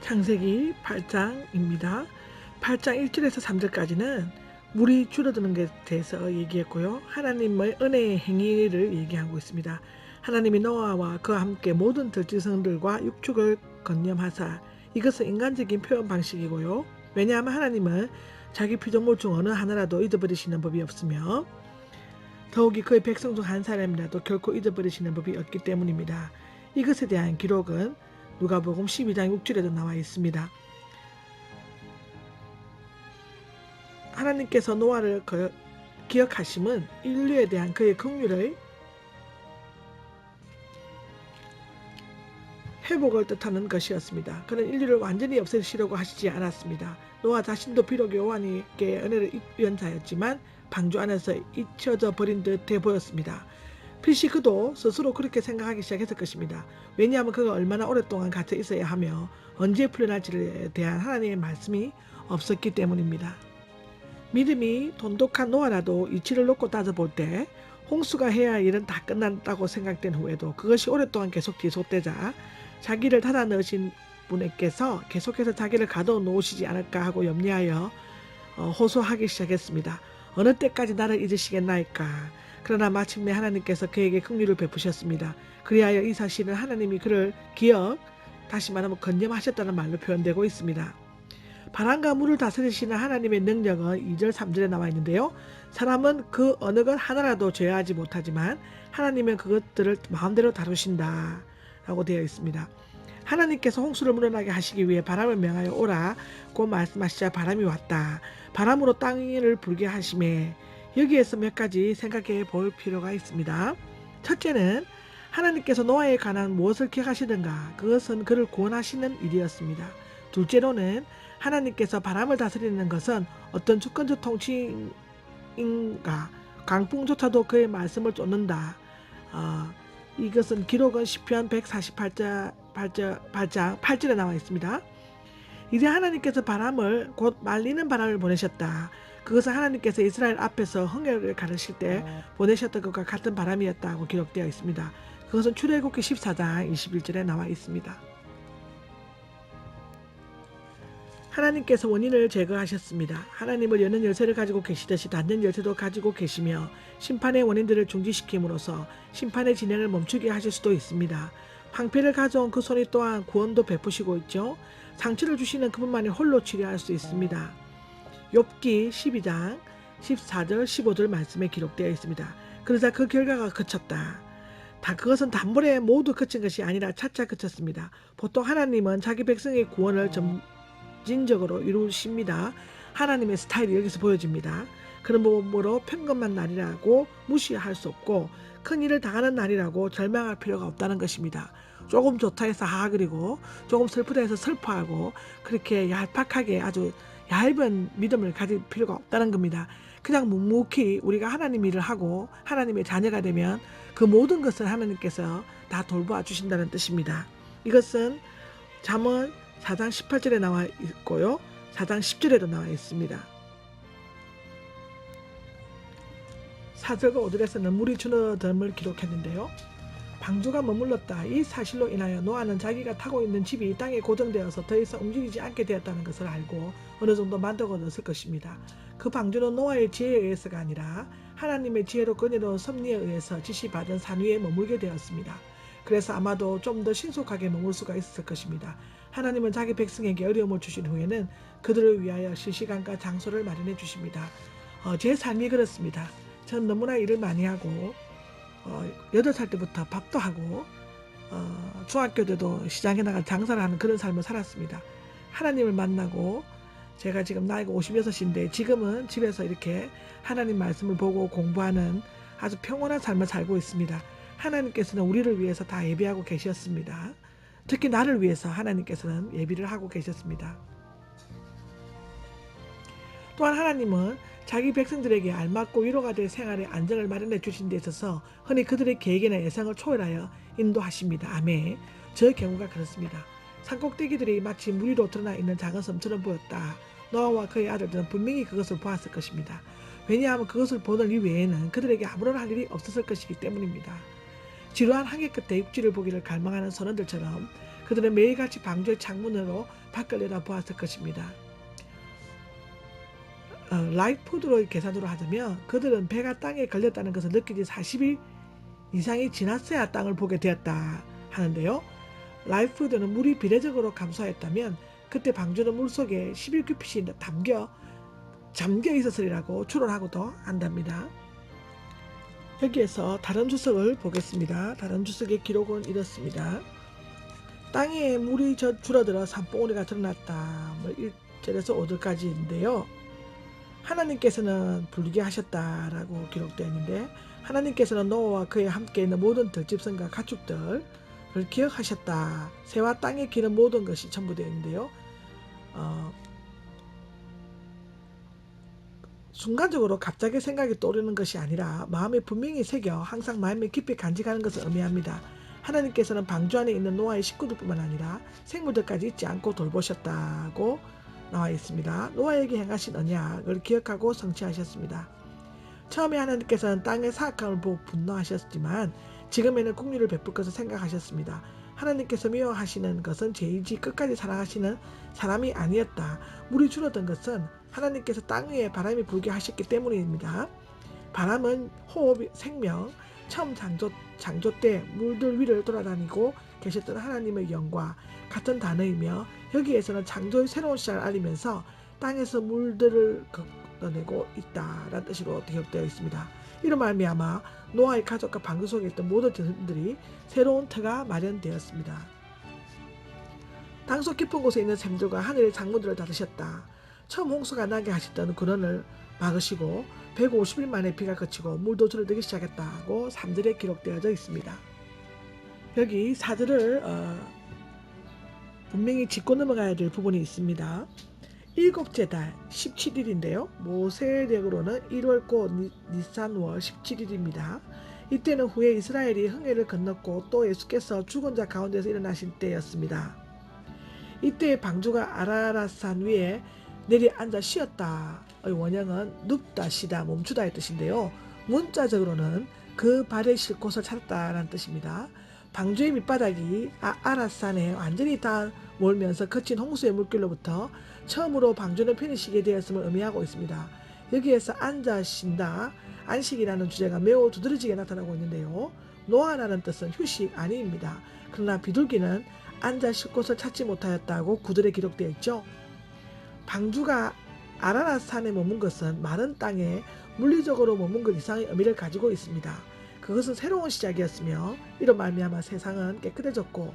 창세기 8장입니다. 8장 1절에서 3절까지는 물이 줄어드는 것에 대해서 얘기했고요. 하나님의 은혜의 행위를 얘기하고 있습니다. 하나님이 노아와 그와 함께 모든 들짐승들과 육축을 건념하사, 이것은 인간적인 표현 방식이고요. 왜냐하면 하나님은 자기 피조물 중 어느 하나라도 잊어버리시는 법이 없으며 더욱이 그의 백성 중 한 사람이라도 결코 잊어버리시는 법이 없기 때문입니다. 이것에 대한 기록은 누가복음 12장 6절에도 나와 있습니다. 하나님께서 노아를 기억하심은 인류에 대한 그의 긍휼의 회복을 뜻하는 것이었습니다. 그는 인류를 완전히 없애시려고 하시지 않았습니다. 노아 자신도 비록 여호와님께 은혜를 입은 자였지만 방주 안에서 잊혀져 버린 듯해 보였습니다. 필시 그도 스스로 그렇게 생각하기 시작했을 것입니다. 왜냐하면 그가 얼마나 오랫동안 갇혀 있어야 하며 언제 풀려날지에 대한 하나님의 말씀이 없었기 때문입니다. 믿음이 돈독한 노아라도 이치를 놓고 따져볼 때 홍수가 해야 할 일은 다 끝났다고 생각된 후에도 그것이 오랫동안 계속 지속되자 자기를 닫아 넣으신 분께서 계속해서 자기를 가둬 놓으시지 않을까 하고 염려하여 호소하기 시작했습니다. 어느 때까지 나를 잊으시겠나이까. 그러나 마침내 하나님께서 그에게 긍휼을 베푸셨습니다. 그리하여 이 사실은 하나님이 그를 다시 말하면 건념하셨다는 말로 표현되고 있습니다. 바람과 물을 다스리시는 하나님의 능력은 2절 3절에 나와 있는데요. 사람은 그 어느 것 하나라도 제어하지 못하지만 하나님은 그것들을 마음대로 다루신다 라고 되어 있습니다. 하나님께서 홍수를 물어나게 하시기 위해 바람을 명하여 오라 고 말씀하시자 바람이 왔다. 바람으로 땅을 불게 하심에, 여기에서 몇 가지 생각해 볼 필요가 있습니다. 첫째는 하나님께서 노아에 관한 무엇을 기억하시든가 그것은 그를 구원하시는 일이었습니다. 둘째로는 하나님께서 바람을 다스리는 것은 어떤 주권적 통치인가, 강풍조차도 그의 말씀을 쫓는다. 이것은 기록은 시편 148장 8절에 나와 있습니다. 이제 하나님께서 바람을, 곧 말리는 바람을 보내셨다. 그것은 하나님께서 이스라엘 앞에서 홍해를 가르실 때 보내셨던 것과 같은 바람이었다고 기록되어 있습니다. 그것은 출애굽기 14장 21절에 나와 있습니다. 하나님께서 원인을 제거하셨습니다. 하나님은 여는 열쇠를 가지고 계시듯이 닫는 열쇠도 가지고 계시며 심판의 원인들을 중지시킴으로써 심판의 진행을 멈추게 하실 수도 있습니다. 방패를 가져온 그 손이 또한 구원도 베푸시고 있죠. 상처를 주시는 그분만이 홀로 치료할 수 있습니다. 욥기 12장 14절 15절 말씀에 기록되어 있습니다. 그러자 그 결과가 그쳤다. 그것은 단번에 모두 그친 것이 아니라 차차 그쳤습니다. 보통 하나님은 자기 백성의 구원을 점진적으로 이루십니다. 하나님의 스타일이 여기서 보여집니다. 그런 부분으로 평범한 날이라고 무시할 수 없고 큰 일을 당하는 날이라고 절망할 필요가 없다는 것입니다. 조금 좋다 해서 하하그리고 조금 슬프다 해서 슬퍼하고 그렇게 얄팍하게 아주 얇은 믿음을 가질 필요가 없다는 겁니다. 그냥 묵묵히 우리가 하나님 일을 하고 하나님의 자녀가 되면 그 모든 것을 하나님께서 다 돌보아 주신다는 뜻입니다. 이것은 잠언 4장 18절에 나와 있고요. 4장 10절에도 나와 있습니다. 4절과 5절에서는 물이 줄어듦을 기록했는데요. 방주가 머물렀다. 이 사실로 인하여 노아는 자기가 타고 있는 집이 땅에 고정되어서 더 이상 움직이지 않게 되었다는 것을 알고 어느 정도 만족을 얻었을 것입니다. 그 방주는 노아의 지혜에 의해서가 아니라 하나님의 지혜로 그녀로 섭리에 의해서 지시받은 산 위에 머물게 되었습니다. 그래서 아마도 좀 더 신속하게 머물 수가 있었을 것입니다. 하나님은 자기 백성에게 어려움을 주신 후에는 그들을 위하여 실시간과 장소를 마련해 주십니다. 제 삶이 그렇습니다. 전 너무나 일을 많이 하고 8살 때부터 밥도 하고 중학교 때도 시장에 나가 장사를 하는 그런 삶을 살았습니다. 하나님을 만나고 제가 지금 나이가 56인데 지금은 집에서 이렇게 하나님 말씀을 보고 공부하는 아주 평온한 삶을 살고 있습니다. 하나님께서는 우리를 위해서 다 예비하고 계셨습니다. 특히 나를 위해서 하나님께서는 예비를 하고 계셨습니다. 또한 하나님은 자기 백성들에게 알맞고 위로가 될 생활의 안정을 마련해 주신 데 있어서 흔히 그들의 계획이나 예상을 초월하여 인도하십니다. 아멘. 저 경우가 그렇습니다. 산꼭대기들이 마치 물 위로 드러나 있는 작은 섬처럼 보였다. 노아와 그의 아들들은 분명히 그것을 보았을 것입니다. 왜냐하면 그것을 보는 이외에는 그들에게 아무런 할 일이 없었을 것이기 때문입니다. 지루한 항해 끝에 육지를 보기를 갈망하는 선원들처럼 그들은 매일같이 방주의 창문으로 밖을 내다보았을 것입니다. 라이프드로의 계산으로 하자면 그들은 배가 땅에 걸렸다는 것을 느낀 지 40일 이상이 지났어야 땅을 보게 되었다 하는데요. 라이프드는 물이 비례적으로 감소하였다면 그때 방주는 물속에 11큐핏이 잠겨 있었으리라고 추론하고도 한답니다. 여기에서 다른 주석을 보겠습니다. 다른 주석의 기록은 이렇습니다. 땅에 물이 줄어들어 산봉우리가 드러났다. 1절에서 5절까지인데요. 하나님께서는 불기하셨다라고 기록되어 있는데, 하나님께서는 노아와 그에 함께 있는 모든 들짐승과 가축들을 기억하셨다. 새와 땅에 기는 모든 것이 전부 되어 있는데요. 순간적으로 갑자기 생각이 떠오르는 것이 아니라 마음에 분명히 새겨 항상 마음에 깊이 간직하는 것을 의미합니다. 하나님께서는 방주 안에 있는 노아의 식구들뿐만 아니라 생물들까지 잊지 않고 돌보셨다고 나와 있습니다. 노아에게 행하신 언약을 기억하고 성취하셨습니다. 처음에 하나님께서는 땅의 사악함을 보고 분노하셨지만 지금에는 긍휼을 베풀 것을 생각하셨습니다. 하나님께서 미워하시는 것은 죄이지 끝까지 사랑하시는 사람이 아니었다. 물이 줄어든 것은 하나님께서 땅 위에 바람이 불게 하셨기 때문입니다. 바람은 호흡, 생명, 처음 창조 때 물들 위를 돌아다니고 계셨던 하나님의 영과 같은 단어이며, 여기에서는 창조의 새로운 시작을 알리면서 땅에서 물들을 걷어내고 있다라는 뜻으로 기록되어 있습니다. 이로 말미암아 노아의 가족과 방주 속에 있던 모든 자들이 새로운 터가 마련되었습니다. 땅속 깊은 곳에 있는 샘들과 하늘의 창문들을 닫으셨다. 처음 홍수가 나게 하셨던 근원을 막으시고 150일 만에 비가 그치고 물도 줄어들기 시작했다고 3절에 기록되어져 있습니다. 여기 4절을 분명히 짚고 넘어가야 될 부분이 있습니다. 일곱째 달 17일인데요. 모세력으로는 1월 곧 니산월 17일입니다. 이때는 후에 이스라엘이 흥해를 건넜고 또 예수께서 죽은 자 가운데서 일어나신 때였습니다. 이때 방주가 아라랏산 위에 내려앉아 쉬었다의 원형은 눕다, 쉬다, 멈추다의 뜻인데요. 문자적으로는 그 발에 쉴 곳을 찾았다라는 뜻입니다. 방주의 밑바닥이 아랏산에 완전히 다 몰면서 거친 홍수의 물길로부터 처음으로 방주는 편히 쉬게 되었음을 의미하고 있습니다. 여기에서 앉아 쉰다, 안식이라는 주제가 매우 두드러지게 나타나고 있는데요. 노아라는 뜻은 휴식 아니입니다. 그러나 비둘기는 앉아 쉴 곳을 찾지 못하였다고 구절에 기록되어 있죠. 방주가 아라랏산에 머문 것은 마른 땅에 물리적으로 머문 것 이상의 의미를 가지고 있습니다. 그것은 새로운 시작이었으며 이로 말미암아 세상은 깨끗해졌고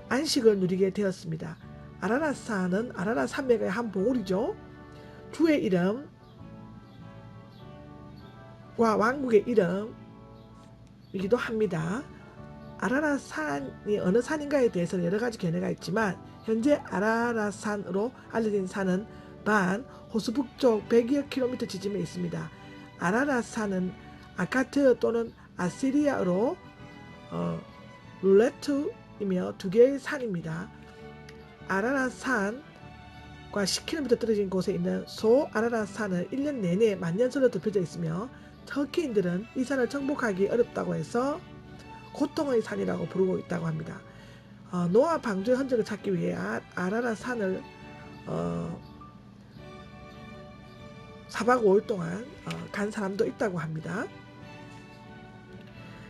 안식을 누리게 되었습니다. 아라랏산은 아라랏 산맥의 한 봉우리죠. 주의 이름과 왕국의 이름이기도 합니다. 아라랏산이 어느 산인가에 대해서는 여러 가지 견해가 있지만 현재 아라랏산으로 알려진 산은 반 호수 북쪽 100여 킬로미터 지점에 있습니다. 아라랏산은 아카트 또는 아시리아어로 룰레트이며 두 개의 산입니다. 아라랏산과 10km 떨어진 곳에 있는 소아라랏산은 1년 내내 만년설로 덮여져 있으며 터키인들은 이 산을 정복하기 어렵다고 해서 고통의 산이라고 부르고 있다고 합니다. 노아 방주의 흔적을 찾기 위해 아라랏산을 4박 5일 동안 간 사람도 있다고 합니다.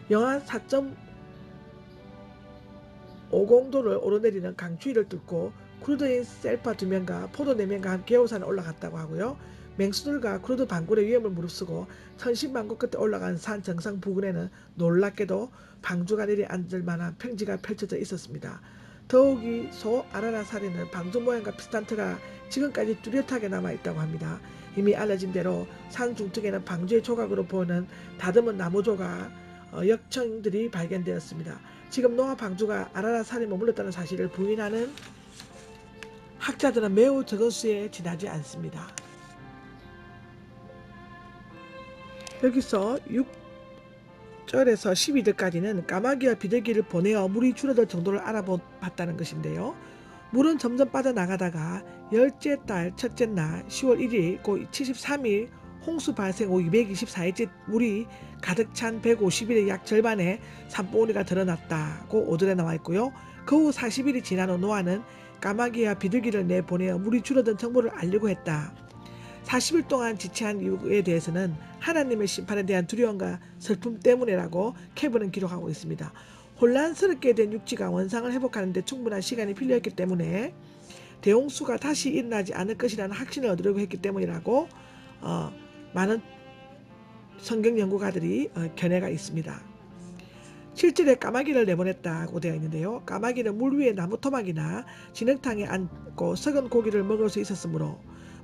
영하 4.50도를 오르내리는 강추위를 뚫고 쿠르드인 셀파 2명과 포도 4명과 함께 겨우산에 올라갔다고 하고요. 맹수들과 쿠르드 반군의 위험을 무릅쓰고 천신만고 끝에 올라간 산 정상 부근에는 놀랍게도 방주가 내려앉을 만한 평지가 펼쳐져 있었습니다. 더욱이 소아라랏산에는 방주 모양과 비슷한 터가 지금까지 뚜렷하게 남아있다고 합니다. 이미 알려진 대로 산 중턱에는 방주의 조각으로 보이는 다듬은 나무 조각, 역청들이 발견되었습니다. 지금 노아 방주가 아라랏산에 머물렀다는 사실을 부인하는 학자들은 매우 적은 수에 지나지 않습니다. 여기서 6절에서 12절까지는 까마귀와 비둘기를 보내어 물이 줄어들 정도를 알아봤다는 것인데요. 물은 점점 빠져나가다가 열째 달 첫째 날 10월 1일 곧 73일 홍수 발생 후 224일째 물이 가득 찬 150일의 약 절반의 산봉우리가 드러났다고 5절에 나와 있고요. 그 후 40일이 지난 후 노아는 까마귀와 비둘기를 내보내어 물이 줄어든 정보를 알리고 했다. 40일 동안 지체한 이유에 대해서는 하나님의 심판에 대한 두려움과 슬픔 때문이라고 케브는 기록하고 있습니다. 혼란스럽게 된 육지가 원상을 회복하는 데 충분한 시간이 필요했기 때문에 대홍수가 다시 일어나지 않을 것이라는 확신을 얻으려고 했기 때문이라고 많은 성경 연구가들이 견해가 있습니다. 실제로 까마귀를 내보냈다고 되어 있는데요. 까마귀는 물 위에 나무 토막이나 진흙탕에 앉고 썩은 고기를 먹을 수 있었으므로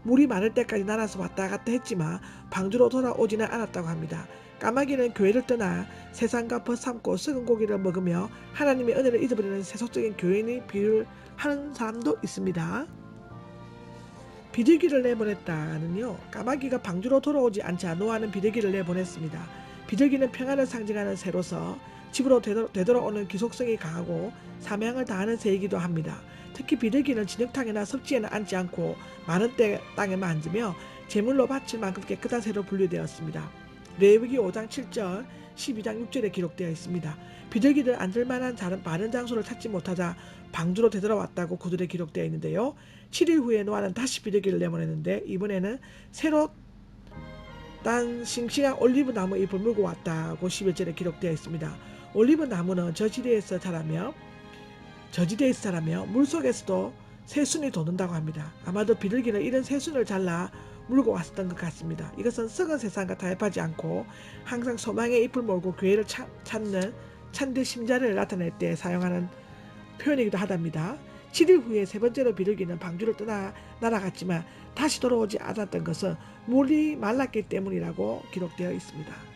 물이 많을 때까지 날아서 왔다 갔다 했지만 방주로 돌아오지는 않았다고 합니다. 까마귀는 교회를 떠나 세상과 벗삼고 썩은 고기를 먹으며 하나님의 은혜를 잊어버리는 세속적인 교인이 비유를 하는 사람도 있습니다. 비둘기를 내보냈다는요. 까마귀가 방주로 돌아오지 않자 노아는 비둘기를 내보냈습니다. 비둘기는 평안을 상징하는 새로서 집으로 되돌아오는 기속성이 강하고 사명을 다하는 새이기도 합니다. 특히 비둘기는 진흙탕이나 섭지에는 앉지 않고 많은 땅에만 앉으며 제물로 바칠 만큼 깨끗한 새로 분류되었습니다. 레위기 5장 7절, 12장 6절에 기록되어 있습니다. 비둘기들 앉을 만한 바른 장소를 찾지 못하자 방주로 되돌아왔다고 구절에 기록되어 있는데요. 7일 후에 노아는 다시 비둘기를 내보냈는데 이번에는 새로 딴 싱싱한 올리브 나무 잎을 물고 왔다고 11절에 기록되어 있습니다. 올리브 나무는 저지대에서 자라며 물속에서도 새순이 돋는다고 합니다. 아마도 비둘기는 이런 새순을 잘라 물고 왔었던 것 같습니다. 이것은 썩은 세상과 타협하지 않고 항상 소망의 잎을 몰고 교회를 찾는 참된 심자를 나타낼 때 사용하는 표현이기도 하답니다. 7일 후에 세 번째로 비둘기는 방주를 떠나 날아갔지만 다시 돌아오지 않았던 것은 물이 말랐기 때문이라고 기록되어 있습니다.